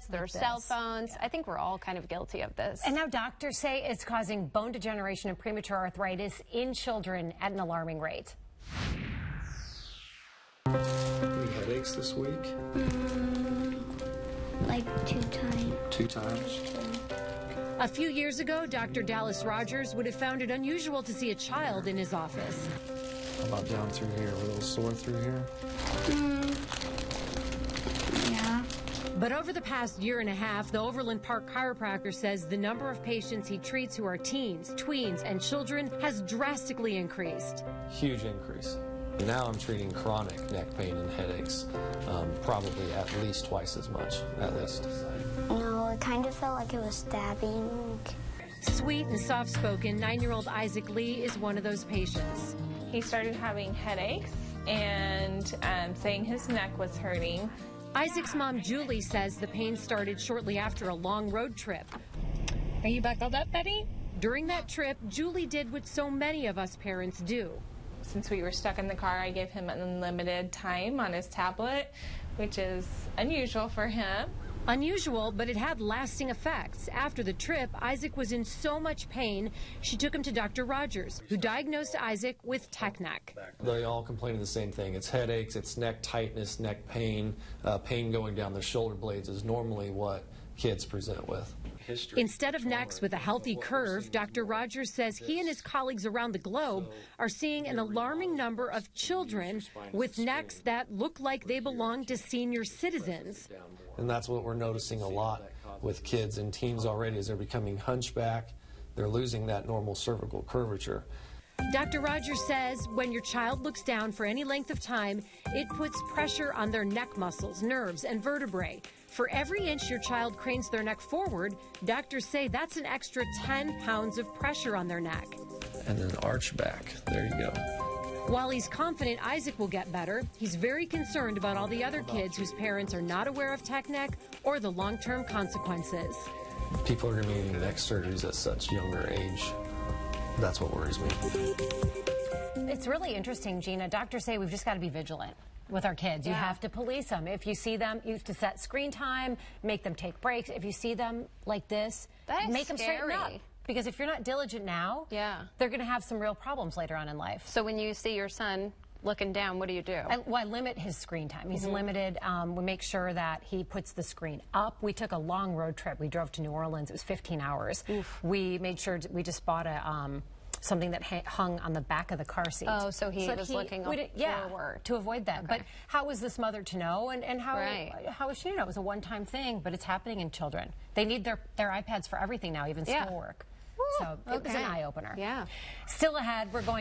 their cell phones. Yeah. I think we're all kind of guilty of this. And now doctors say it's causing bone degeneration and premature arthritis in children at an alarming rate. Any headaches this week? Like 2 times. 2 times? A few years ago, Dr. Dallas Rogers would have found it unusual to see a child in his office. How about down through here? A little sore through here? Yeah. But over the past year and a half, the Overland Park chiropractor says the number of patients he treats who are teens, tweens, and children has drastically increased. Huge increase. Now I'm treating chronic neck pain and headaches, probably at least twice as much, at least. No, it kind of felt like it was stabbing. Sweet and soft-spoken 9-year-old Isaac Lee is one of those patients. He started having headaches and saying his neck was hurting. Isaac's mom, Julie, says the pain started shortly after a long road trip. Are you buckled up, Betty? During that trip, Julie did what so many of us parents do. Since we were stuck in the car, I gave him unlimited time on his tablet, which is unusual for him. Unusual, but it had lasting effects. After the trip, Isaac was in so much pain, she took him to Dr. Rogers, who diagnosed Isaac with tech neck. They all complain of the same thing. It's headaches, it's neck tightness, neck pain. Pain going down the shoulder blades is normally what kids present with. Instead of necks with a healthy curve, Dr. Rogers says he and his colleagues around the globe are seeing an alarming number of children with necks that look like they belong to senior citizens. And that's what we're noticing a lot with kids and teens already, as they're becoming hunchback. They're losing that normal cervical curvature. Dr. Rogers says when your child looks down for any length of time, it puts pressure on their neck muscles, nerves, and vertebrae. For every inch your child cranes their neck forward, doctors say that's an extra 10 pounds of pressure on their neck. And then arch back. There you go. While he's confident Isaac will get better, he's very concerned about all the other kids whose parents are not aware of tech neck or the long-term consequences. People are going to be needing neck surgeries at such younger age. That's what worries me. It's really interesting, Gina. Doctors say we've just got to be vigilant with our kids. You have to police them. If you see them, you have to set screen time, make them take breaks. If you see them like this, make them straighten up. Because if you're not diligent now, they're going to have some real problems later on in life. So when you see your son looking down, what do you do? I limit his screen time. He's limited. We make sure that he puts the screen up. We took a long road trip. We drove to New Orleans. It was 15 hours. Oof. We made sure we just bought a something that hung on the back of the car seat. Oh, so he was looking forward. To avoid that. Okay. But how was this mother to know? And how was she to know? It was a one-time thing, but it's happening in children. They need their iPads for everything now, even schoolwork. So it was an eye-opener. Yeah. Still ahead, we're going